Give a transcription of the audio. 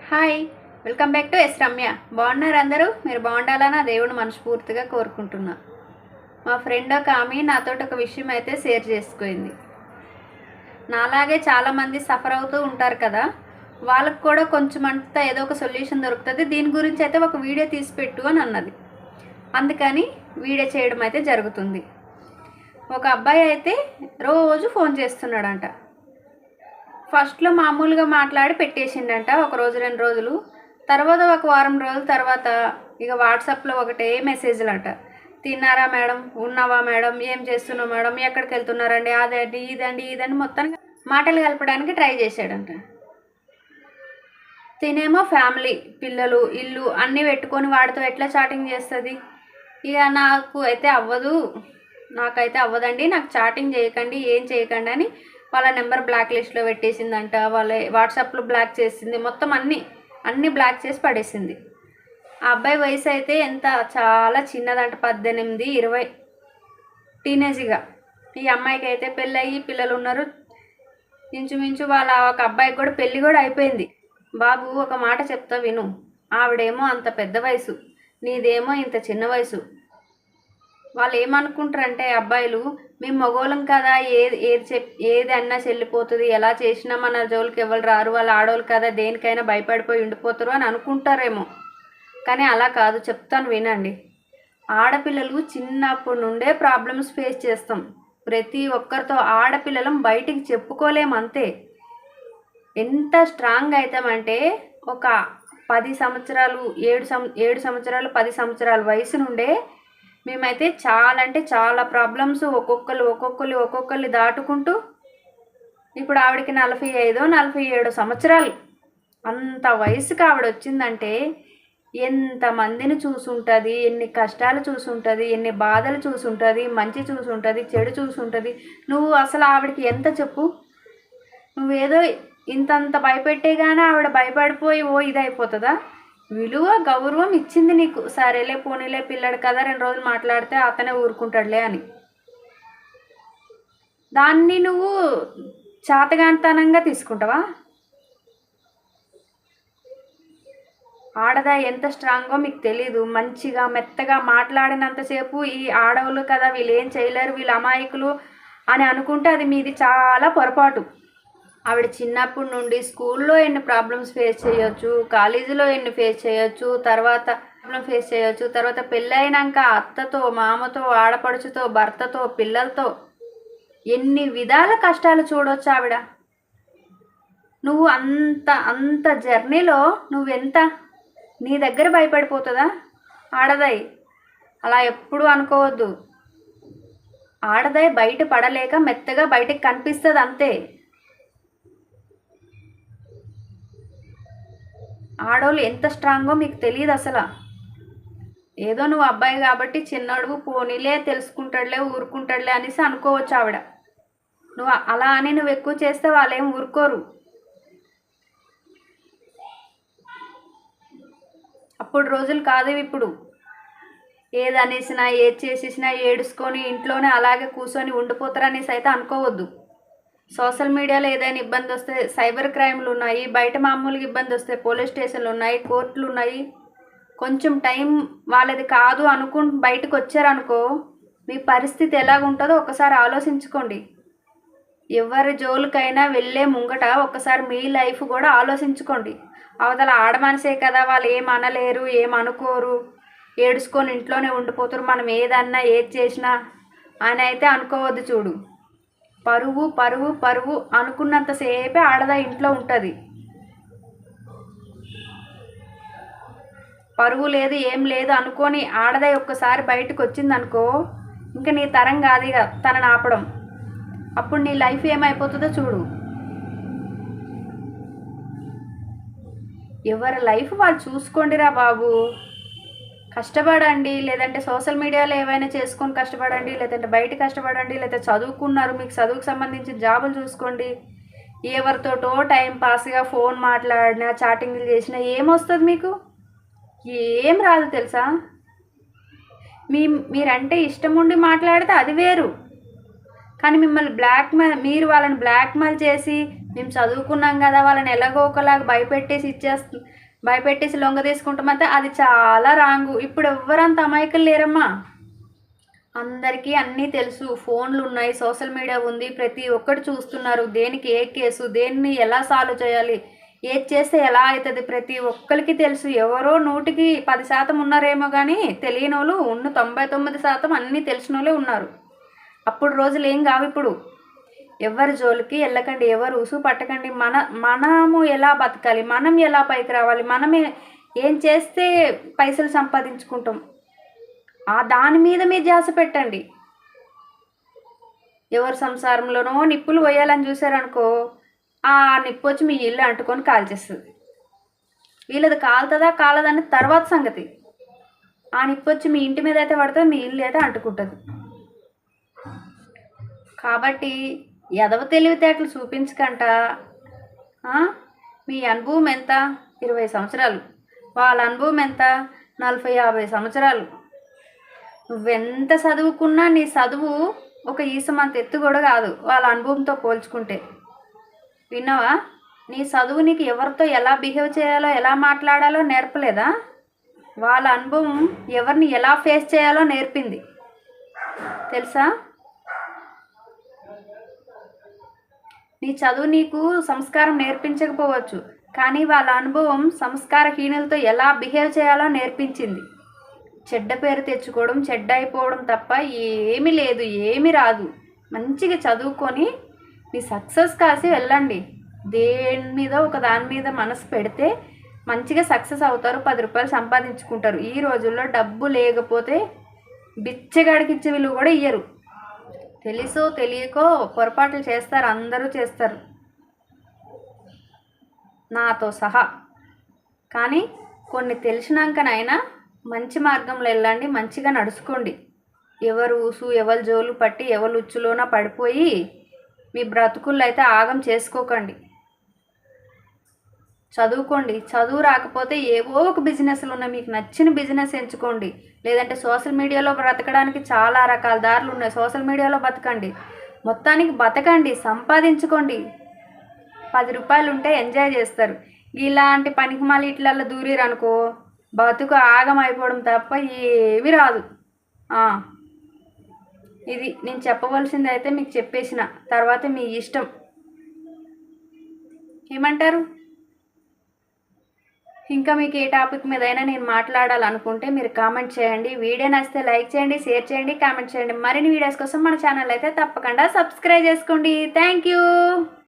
Hi, welcome back to S Ramya. బాగున్నారు అందరూ? మీరు బాగుండాలని దేవుడు మనస్ఫూర్తిగా కోరుకుంటున్నా. మా ఫ్రెండ్ ఒక ఆమె నాతో ఒక విషయం అయితే షేర్ చేసుకుంది. నాలాగే చాలామంది సఫర్ అవుతూ ఉంటారు కదా, వాళ్ళకు కూడా కొంచెం అంతా ఏదో ఒక సొల్యూషన్ దొరుకుతుంది, దీని గురించి అయితే ఒక వీడియో తీసి పెట్టు అని అన్నది. అందుకని వీడియో చేయడం అయితే జరుగుతుంది. ఒక అబ్బాయి అయితే రోజు ఫోన్ చేస్తున్నాడంట. ఫస్ట్లో మామూలుగా మాట్లాడి పెట్టేసిండంట, ఒక రోజు 2 రోజులు. తర్వాత ఒక వారం రోజుల తర్వాత ఇక వాట్సాప్లో ఒకటే మెసేజ్లు అంట. తిన్నారా మేడం, ఉన్నావా మేడం, ఏం చేస్తున్నావు మేడం, ఎక్కడికి వెళ్తున్నారండి, అదండి ఇదండి మొత్తానికి మాటలు కలపడానికి ట్రై చేశాడంట. తినేమో ఫ్యామిలీ, పిల్లలు, ఇల్లు అన్నీ పెట్టుకొని వాడితో ఎట్లా చాటింగ్ చేస్తుంది? ఇక నాకైతే అవ్వదండి, నాకు చాటింగ్ చేయకండి, ఏం చేయకండి అని వాళ్ళ నెంబర్ బ్లాక్ లిస్ట్లో పెట్టేసిందంట. వాళ్ళ వాట్సాప్లో బ్లాక్ చేసింది, మొత్తం అన్నీ బ్లాక్ చేసి పడేసింది. ఆ అబ్బాయి వయసు అయితే చాలా చిన్నదంట, 18, 20 టీనేజ్గా. ఈ అమ్మాయికి అయితే పెళ్ళి పిల్లలు ఉన్నారు. ఇంచుమించు వాళ్ళ ఒక అబ్బాయికి కూడా పెళ్ళి కూడా అయిపోయింది. బాబు, ఒక మాట చెప్తా విను. ఆవిడేమో అంత పెద్ద వయసు, నీదేమో ఇంత చిన్న వయసు. వాళ్ళు ఏమనుకుంటారంటే అబ్బాయిలు, మేము మగోళ్ళం కదా, ఏది అన్నా చెల్లిపోతుంది, ఎలా చేసినా మన జోలికి ఎవరు రారు, వాళ్ళు ఆడవాళ్ళు కదా, దేనికైనా భయపడిపోయి ఉండిపోతారు అని అనుకుంటారేమో. కానీ అలా కాదు, చెప్తాను వినండి. ఆడపిల్లలు చిన్నప్పటి నుండే ప్రాబ్లమ్స్ ఫేస్ చేస్తాం. ప్రతి ఒక్కరితో ఆడపిల్లలం బయటికి చెప్పుకోలేము, అంతే. ఎంత స్ట్రాంగ్ అవుతామంటే ఒక 10 సంవత్సరాలు 7 సంవత్సరాలు 10 సంవత్సరాల వయసు నుండే మేమైతే చాలా అంటే చాలా ప్రాబ్లమ్స్ ఒక్కొక్కరు దాటుకుంటూ, ఇప్పుడు ఆవిడకి 45 47 సంవత్సరాలు. అంత వయసుకి ఆవిడ వచ్చిందంటే ఎంతమందిని చూసుంటుంది, ఎన్ని కష్టాలు చూసుంటుంది, ఎన్ని బాధలు చూసుంటుంది, మంచి చూసుంటుంది, చెడు చూసుంటుంది. నువ్వు అసలు ఆవిడకి ఎంత చెప్పు? నువ్వేదో ఇంతంత భయపెట్టేగానే ఆవిడ భయపడిపోయి ఇదైపోతుందా? విలువ గౌరవం ఇచ్చింది నీకు, సరేలే పోనీలే పిల్లడు కదా, 2 రోజులు మాట్లాడితే అతనే ఊరుకుంటాడులే అని. దాన్ని నువ్వు చాతగాంతనంగా తీసుకుంటావా? ఆడదా ఎంత స్ట్రాంగో మీకు తెలీదు. మంచిగా మెత్తగా మాట్లాడినంతసేపు ఈ ఆడవాళ్ళు కదా, వీళ్ళు ఏం చేయలేరు, వీళ్ళు అమాయకులు అని అనుకుంటే అది మీది చాలా పొరపాటు. ఆవిడ చిన్నప్పటి నుండి స్కూల్లో ఎన్ని ప్రాబ్లమ్స్ ఫేస్ చేయొచ్చు, కాలేజీలో ఎన్ని ఫేస్ చేయొచ్చు, తర్వాత పెళ్ళైనాక అత్తతో, మామతో, ఆడపడుచుతో, భర్తతో, పిల్లలతో ఎన్ని విధాల కష్టాలు చూడొచ్చు ఆవిడ. నువ్వు అంత జర్నీలో నువ్వెంత నీ దగ్గర భయపడిపోతుందా? ఆడదాయి అలా ఎప్పుడూ అనుకోవద్దు. ఆడదాయి బయట పడలేక మెత్తగా బయటకు కనిపిస్తుంది, అంతే. ఆడవాళ్ళు ఎంత స్ట్రాంగో మీకు తెలియదు అసలు. ఏదో నువ్వు అబ్బాయి కాబట్టి చిన్నడుగు పోనీలే, తెలుసుకుంటాడులే, ఊరుకుంటాడులే అనేసి అనుకోవచ్చు ఆవిడ. నువ్వు అలా అని నువ్వు ఎక్కువ చేస్తే వాళ్ళేం ఊరుకోరు. అప్పుడు రోజులు కాదు ఇప్పుడు. ఏది అనేసినా, ఏది చేసేసినా ఏడుచుకొని ఇంట్లోనే అలాగే కూర్చొని ఉండిపోతారనేసి అయితే అనుకోవద్దు. సోషల్ మీడియాలో ఏదైనా ఇబ్బంది వస్తే సైబర్ క్రైమ్లు ఉన్నాయి, బయట మామూలుగా ఇబ్బంది వస్తే పోలీస్ స్టేషన్లు ఉన్నాయి, కోర్టులు ఉన్నాయి. కొంచెం టైం వాళ్ళది కాదు అనుకుంటూ బయటకు వచ్చారనుకో, మీ పరిస్థితి ఎలాగుంటుందో ఒకసారి ఆలోచించుకోండి. ఎవరి జోలికైనా వెళ్ళే ముంగట ఒకసారి మీ లైఫ్ కూడా ఆలోచించుకోండి. అవతల ఆడమనిసే కదా, వాళ్ళు ఏమనలేరు, ఏమనుకోరు, ఏడుచుకొని ఇంట్లోనే ఉండిపోతారు, మనం ఏదన్నా ఏది చేసినా అని అయితే అనుకోవద్దు. చూడు, పరువు పరువు పరువు అనుకున్నంతసేపే ఆడదా ఇంట్లో ఉంటుంది. పరువు లేదు, ఏం లేదు అనుకొని ఆడదా ఒక్కసారి బయటకు వచ్చిందనుకో, ఇంకా నీ తరం కాదు ఇక తనని ఆపడం. అప్పుడు నీ లైఫ్ ఏమైపోతుందో చూడు. ఎవరి లైఫ్ వాళ్ళు చూసుకోండిరా బాబు. కష్టపడండి, లేదంటే సోషల్ మీడియాలో ఏవైనా చేసుకొని కష్టపడండి, లేదంటే బయట కష్టపడండి, లేదంటే చదువుకున్నారు, మీకు చదువుకు సంబంధించిన జాబులు చూసుకోండి. ఎవరితోటో టైం పాస్గా ఫోన్ మాట్లాడినా, చాటింగ్లు చేసినా ఏమొస్తుంది మీకు? ఏం రాదు తెలుసా. మీరంటే ఇష్టం ఉండి మాట్లాడితే అది వేరు. కానీ మీరు వాళ్ళని బ్లాక్మెయిల్ చేసి మేము చదువుకున్నాం కదా, వాళ్ళని ఎలాగో ఒకలాగా భయపెట్టేసి లొంగ తీసుకుంటామంటే అది చాలా రాంగు. ఇప్పుడు ఎవ్వరంత అమాయకులు లేరమ్మా. అందరికీ అన్నీ తెలుసు. ఫోన్లు ఉన్నాయి, సోషల్ మీడియా ఉంది, ప్రతి ఒక్కటి చూస్తున్నారు. దేనికి ఏ కేసు, దేన్ని ఎలా సాల్వ్ చేయాలి, ఏది చేస్తే ఎలా అవుతుంది ప్రతి ఒక్కరికి తెలుసు. ఎవరో 100కి 10% ఉన్నారేమో కానీ తెలియని వాళ్ళు 99% అన్నీ తెలిసిన వాళ్ళే ఉన్నారు. అప్పుడు రోజులు ఏం కావు ఇప్పుడు. ఎవరి జోలికి వెళ్ళకండి, ఎవరు ఉసు పట్టకండి. మనము ఎలా బతకాలి, మనం ఎలా పైకి రావాలి, మనమే ఏం చేస్తే పైసలు సంపాదించుకుంటాం, దాని మీద మీరు ధ్యాస పెట్టండి. ఎవరి సంసారంలోనో నిప్పులు పోయాలని చూసారనుకో, ఆ నిప్పు వచ్చి మీ ఇల్లు అంటుకొని కాల్చేస్తుంది. వీళ్ళది కాలుతుందా కాలదని తర్వాత సంగతి. ఆ నిప్పు వచ్చి మీ ఇంటి మీద అయితే పడుతుంది, మీ ఇల్లు అయితే అంటుకుంటుంది. కాబట్టి ఎదవ తెలివితేటలు చూపించకంట. మీ అనుభవం ఎంత? 20 సంవత్సరాలు. వాళ్ళ అనుభవం ఎంత? 40-50 సంవత్సరాలు. నువ్వెంత చదువుకున్నా నీ చదువు ఒక ఈసమంత ఎత్తు కూడా కాదు వాళ్ళ అనుభవంతో పోల్చుకుంటే. విన్నావా? నీ చదువు నీకు ఎవరితో ఎలా బిహేవ్ చేయాలో, ఎలా మాట్లాడాలో నేర్పలేదా? వాళ్ళ అనుభవం ఎవరిని ఎలా ఫేస్ చేయాలో నేర్పింది, తెలుసా? నీ చదువు నీకు సంస్కారం నేర్పించకపోవచ్చు, కానీ వాళ్ళ అనుభవం సంస్కారహీనులతో ఎలా బిహేవ్ చేయాలో నేర్పించింది. చెడ్డ పేరు తెచ్చుకోవడం, చెడ్డ అయిపోవడం తప్ప ఏమీ లేదు, ఏమీ రాదు. మంచిగా చదువుకొని మీ సక్సెస్ కాసి వెళ్ళండి. దేని మీద ఒక దాని మీద మనసు పెడితే మంచిగా సక్సెస్ అవుతారు, 10 రూపాయలు సంపాదించుకుంటారు. ఈ రోజుల్లో డబ్బు లేకపోతే బిచ్చగాడికి ఇచ్చే విలువ కూడా ఇయ్యరు. తెలుసో తెలియకో పొరపాట్లు చేస్తారు, అందరూ చేస్తారు, నాతో సహా. కానీ కొన్ని తెలిసినాకనైనా మంచి మార్గంలో వెళ్ళండి, మంచిగా నడుచుకోండి. ఎవరు ఊసు, ఎవరి జోలు పట్టి, ఎవరు ఉచ్చులోన పడిపోయి మీ బ్రతుకుల్లో అయితే ఆగం చేసుకోకండి. చదువుకోండి. చదువు రాకపోతే ఏవో ఒక బిజినెస్లు ఉన్నాయి, మీకు నచ్చిన బిజినెస్ ఎంచుకోండి. లేదంటే సోషల్ మీడియాలో బ్రతకడానికి చాలా రకాల దారులు ఉన్నాయి, సోషల్ మీడియాలో బతకండి. మొత్తానికి బతకండి, సంపాదించుకోండి. 10 రూపాయలు ఉంటే ఎంజాయ్ చేస్తారు. ఇలాంటి పనికిమాలి ఇట్లల్లో దూరిరనుకో బతుకు ఆగం అయిపోవడం తప్ప ఏమీ రాదు. ఇది నేను చెప్పవలసింది అయితే మీకు చెప్పేసిన తర్వాత మీ ఇష్టం. ఏమంటారు? ఇంకా మీకు ఏ టాపిక్ మీద అయినా నేను మాట్లాడాలనుకుంటే మీరు కామెంట్ చేయండి. వీడియో నచ్చితే లైక్ చేయండి, షేర్ చేయండి, కామెంట్ చేయండి. మరిన్ని వీడియోస్ కోసం మన ఛానల్ అయితే తప్పకుండా సబ్స్క్రైబ్ చేసుకోండి. Thank you.